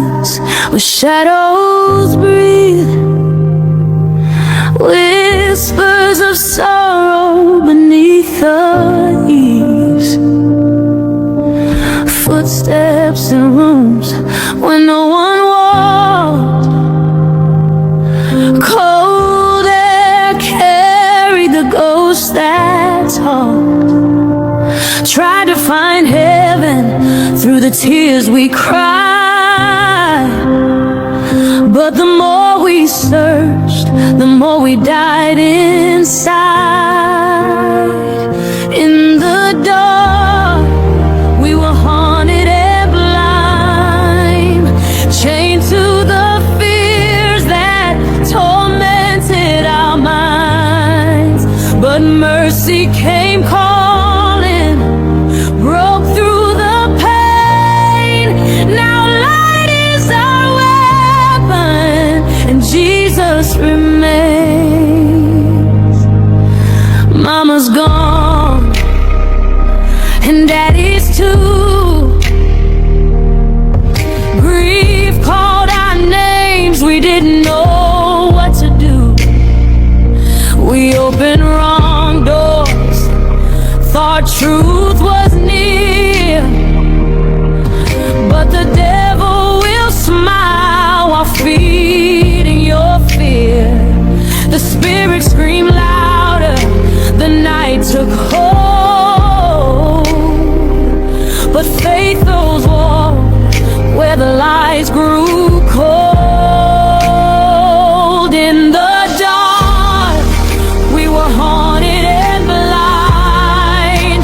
silence where shadows breathe, whispers of sorrow beneath the eaves, footsteps in rooms where no one walked, cold air carried the ghosts that talked, tried to find heaven through the tears we cried, but the more we searched, the more we died inside. In the dark, we were haunted and blind, chained to the fears that tormented our minds. But mercy came calling, broke through the pain. Now light is our weapon, and Jesus remains. Mama's gone, and Daddy's too. Grief called our names, we didn't know what to do. We opened wrong doors, thought truth was near, but the devil will smile while feeding your fear. The spirit screamed louder, the night took hold, but faith rose war where the lies grew cold. In the dark, we were haunted and blind,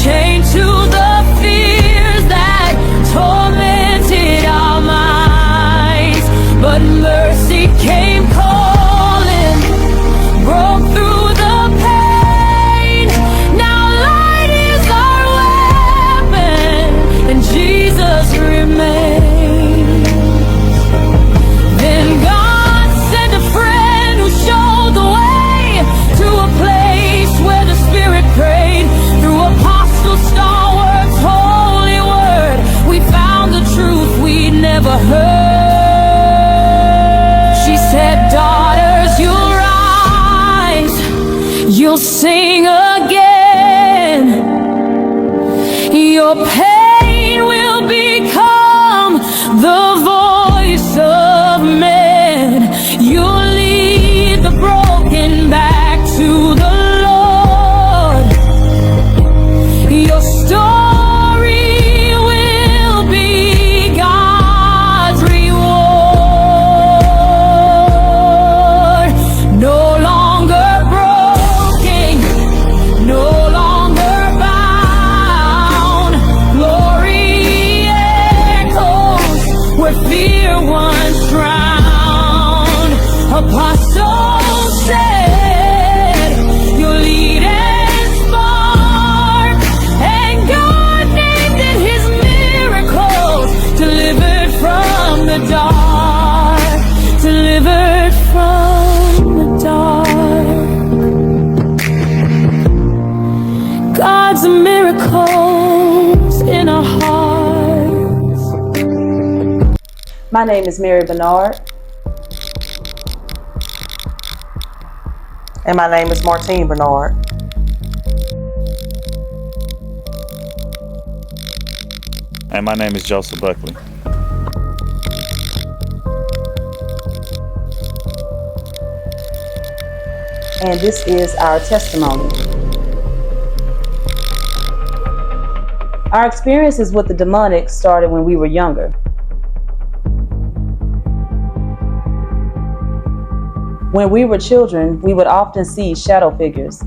chained to the fears that tormented our minds. But mercy came calling, broke through the pain. Now light is our weapon, and Jesus remains. Then God sent a friend who showed the way to a place where the Spirit prayed. Through apostles, stalwarts, holy word, we found the truth we'd never heard. She said, daughters, you'll rise, you'll sing again. Your pain will become the voice of men. You'll lead the broken back to the Lord. Your story will be God's reward. No longer broken, no longer bound. Glory echoes where fear once drowned. Apostles said, you'll lead and spark, and God named it His miracles, delivered from the dark, delivered from the dark. God's miracles in our hearts. My name is Mary Bernard. And my name is Martine Bernard. And my name is Joseph Buckley. And this is our testimony. Our experiences with the demonic started when we were younger. When we were children, we would often see shadow figures.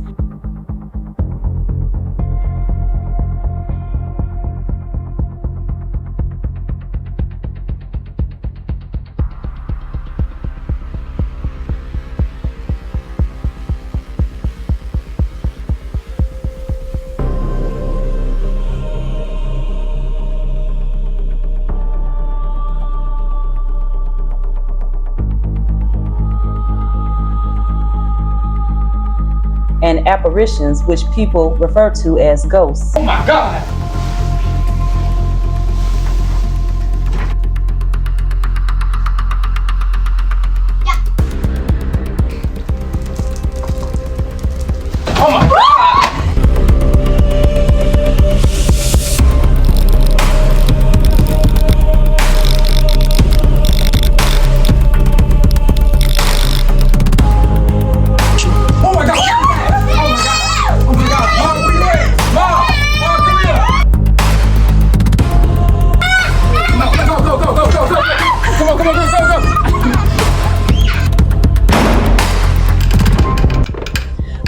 And apparitions, which people refer to as ghosts. Oh my God!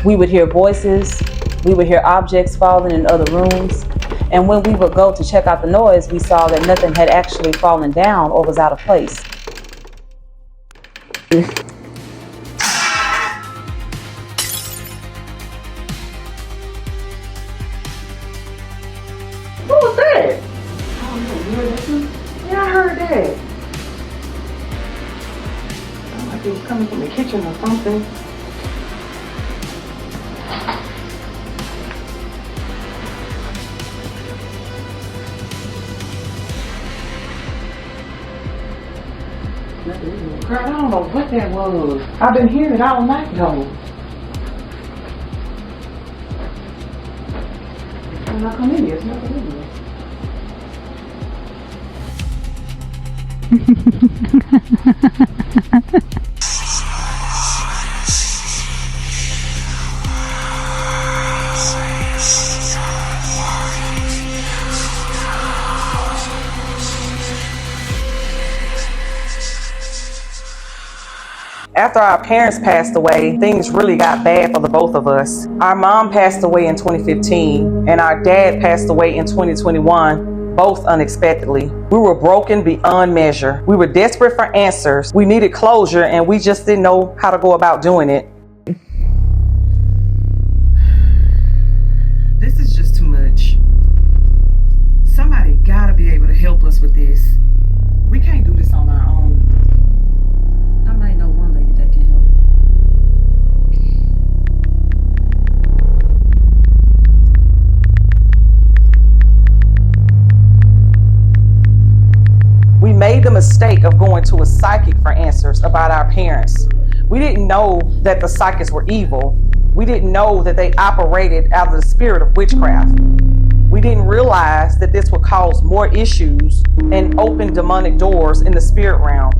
We would hear voices, we would hear objects falling in other rooms, and when we would go to check out the noise, we saw that nothing had actually fallen down or was out of place. What was that? Oh, you heard that too? Yeah, I heard that. Sounded like it was coming from the kitchen or something. Girl, I don't know what that was. I've been hearing it all night though. It's not coming in here. It's not coming in here. After our parents passed away, things really got bad for the both of us. Our mom passed away in 2015, and our dad passed away in 2021, both unexpectedly. We were broken beyond measure. We were desperate for answers. We needed closure, and we just didn't know how to go about doing it. This is just too much. Somebody gotta be able to help us with this. We can't do this on our own. I might know one lady that can help. We made the mistake of going to a psychic for answers about our parents. We didn't know that the psychics were evil. We didn't know that they operated out of the spirit of witchcraft. We didn't realize that this would cause more issues and open demonic doors in the spirit realm.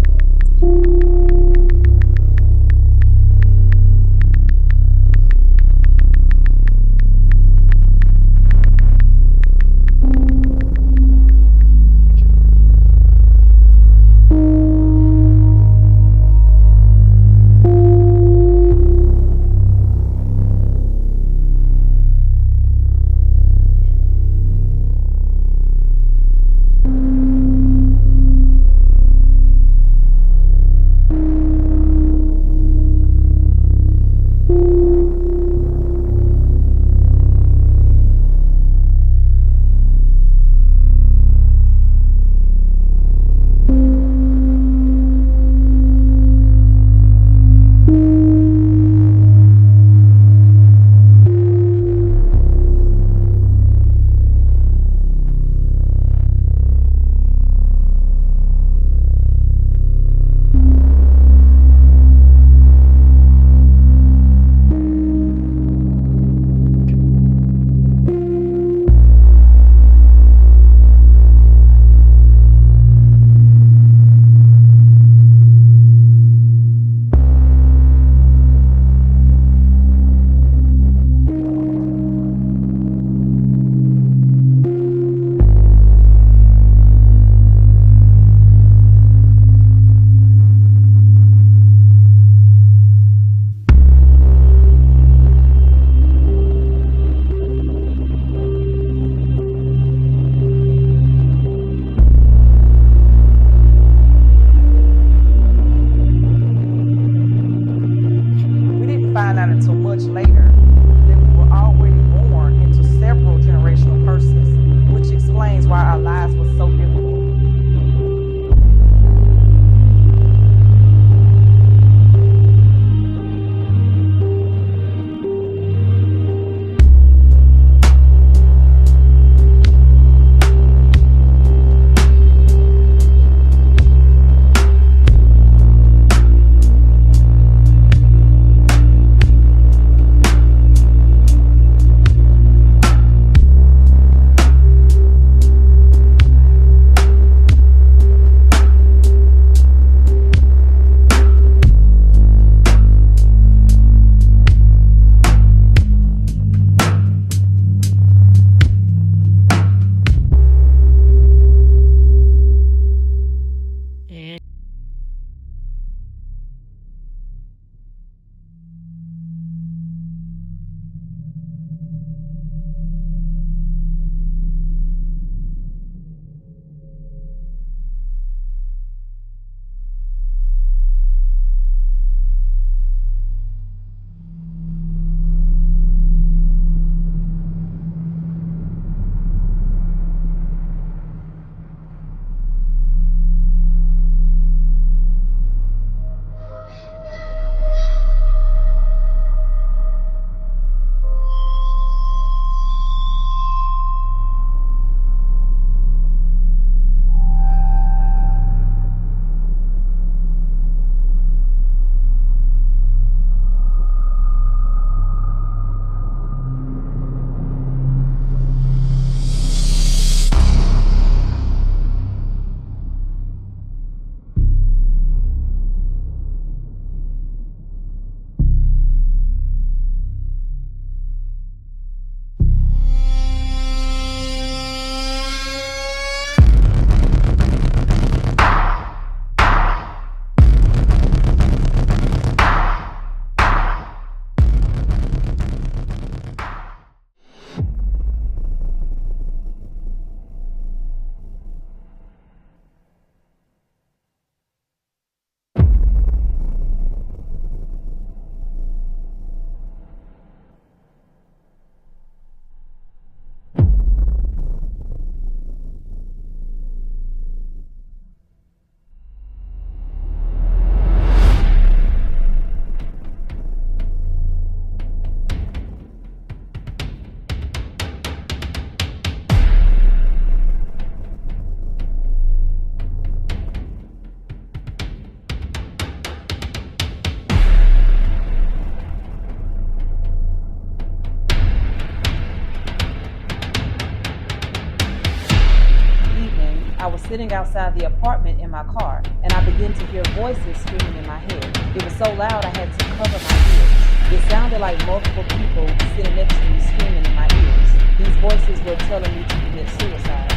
sitting outside the apartment in my car, and I began to hear voices screaming in my head. It was so loud I had to cover my ears. It sounded like multiple people sitting next to me screaming in my ears. These voices were telling me to commit suicide.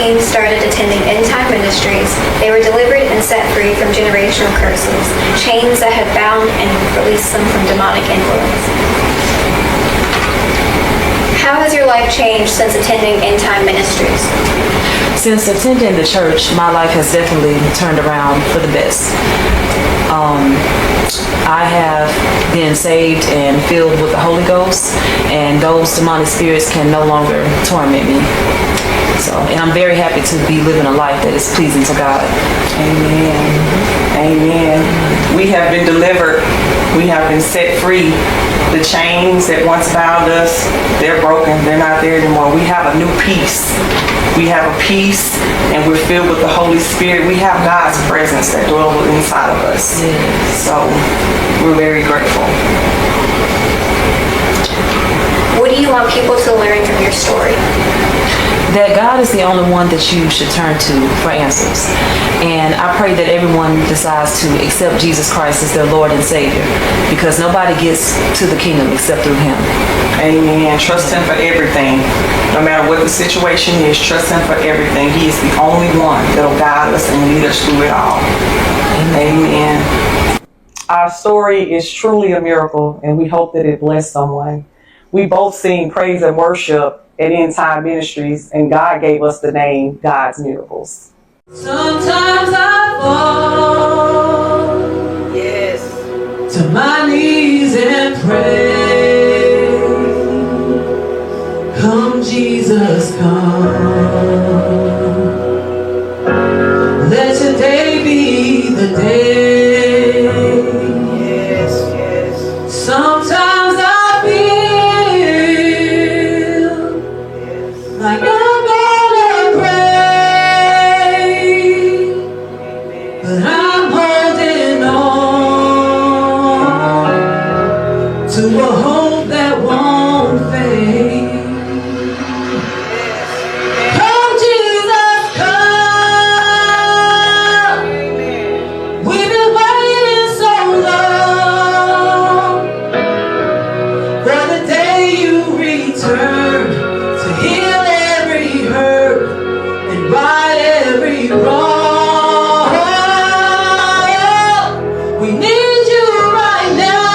teens started attending End Time Ministries, they were delivered and set free from generational curses, chains that had bound and released them from demonic influence. How has your life changed since attending End Time Ministries? Since attending the church, my life has definitely turned around for the best. I have been saved and filled with the Holy Ghost, and those demonic spirits can no longer torment me. And I'm very happy to be living a life that is pleasing to God. Amen. Amen. We have been delivered. We have been set free. The chains that once bound us, they're broken. They're not there anymore. We have a new peace. We have a peace, and we're filled with the Holy Spirit. We have God's presence that dwells inside of us. Yes. So we're very grateful. What do you want people to learn from your story? That God is the only one that you should turn to for answers. And I pray that everyone decides to accept Jesus Christ as their Lord and Savior, because nobody gets to the kingdom except through Him. Amen. Trust Him for everything. No matter what the situation is, trust Him for everything. He is the only one that will guide us and lead us through it all. Amen. Our story is truly a miracle, and we hope that it blessed someone. We both sing praise and worship at End Time Ministries, and God gave us the name God's Miracles. Sometimes I fall, Yes. to my knees and pray. Come, Jesus, come. Let today be the day. Yes, yes. Sometimes I feel like I'm gonna break, but I'm holding on to a hope that won't fade. Come, Jesus, come. We've been waiting so long for the day you return to heal every hurt and right every wrong. We need you right now.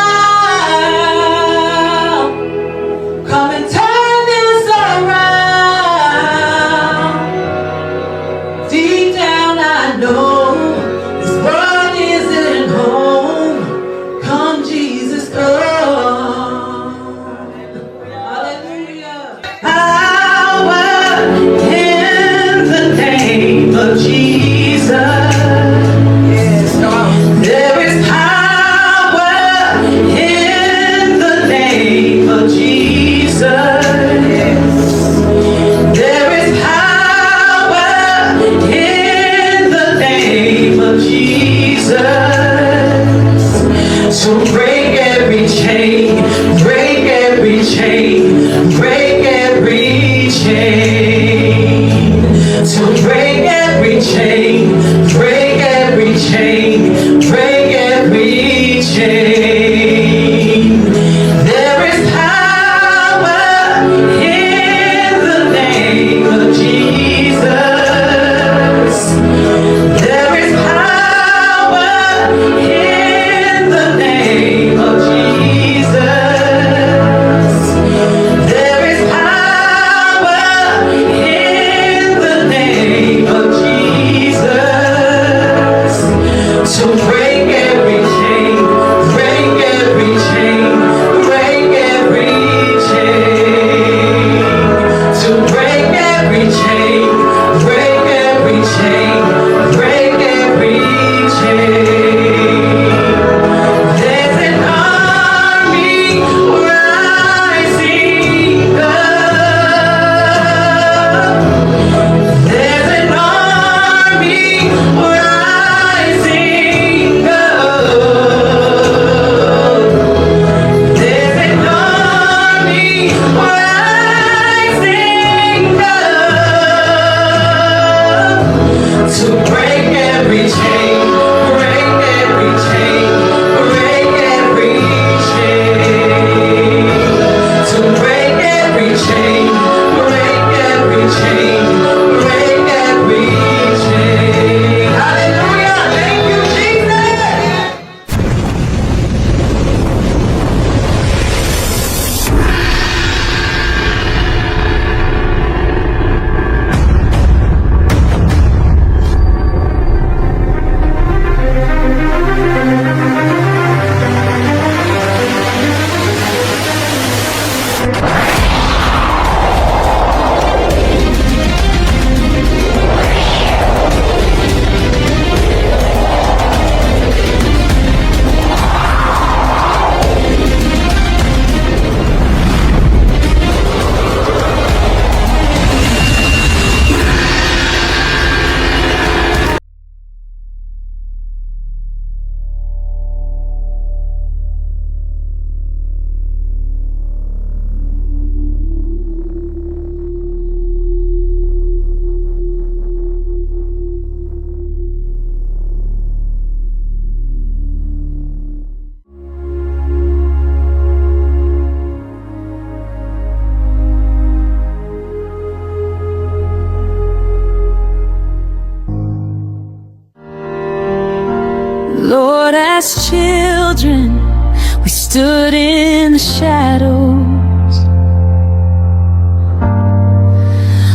stood in the shadows,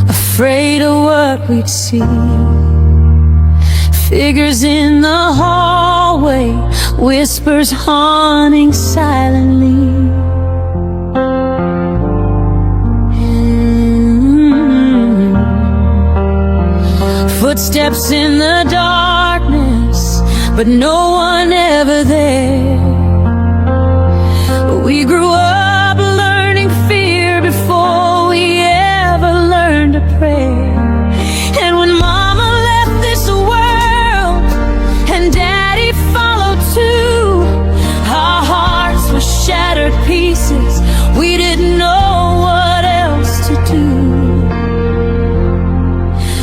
afraid of what we'd see. Figures in the hallway, whispers haunting silently. Footsteps in the darkness, but no one ever there. We grew up learning fear before we ever learned to pray. And when Mama left this world and Daddy followed too, our hearts were shattered pieces. We didn't know what else to do.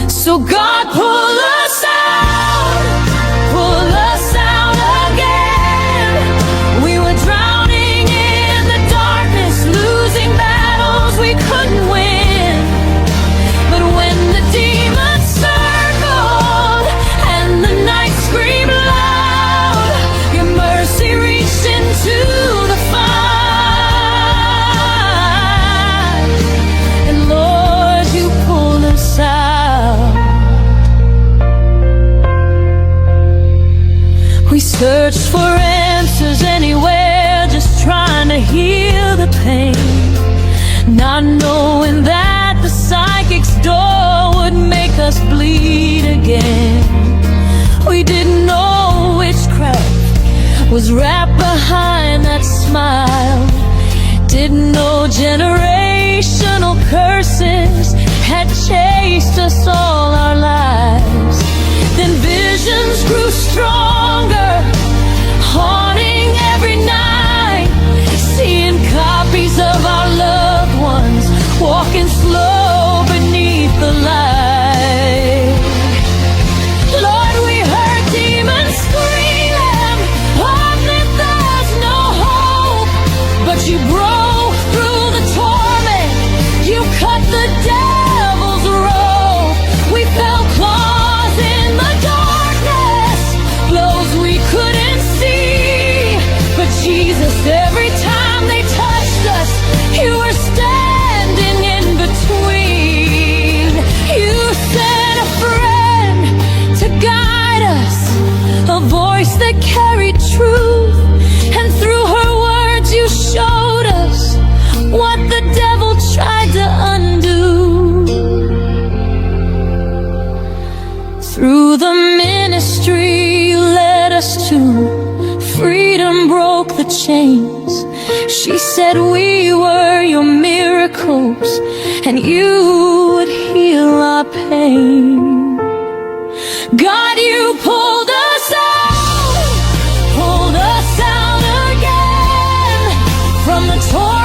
So God pull us out again. We were drowning in the darkness, losing battles we couldn't win. But when the demons circled and the night screamed loud, your mercy reached into the fight. And Lord, you pulled us out. We searched for answers anywhere, just trying to heal the pain, not knowing that the psychic's door would make us bleed again. We didn't know witchcraft was wrapped behind that smile, didn't know generational curses had chased us all our lives. Then visions grew stronger, haunting every night, seeing copies of our loved ones walking slow beneath the light. Lord, we heard demons screaming, oh, that there's no hope. But you broke through the torment, you cut the devil's rope. We felt claws in the darkness, blows we couldn't see. But Jesus, every time they touched us, you were standing in between. You sent a friend to guide us, a voice that carried truth. And through her words you showed us what the devil tried to undo. Through the ministry you led us to, freedom broke the chains. She said we were your miracles, and you would heal our pain. God, you pulled us out again from the torment.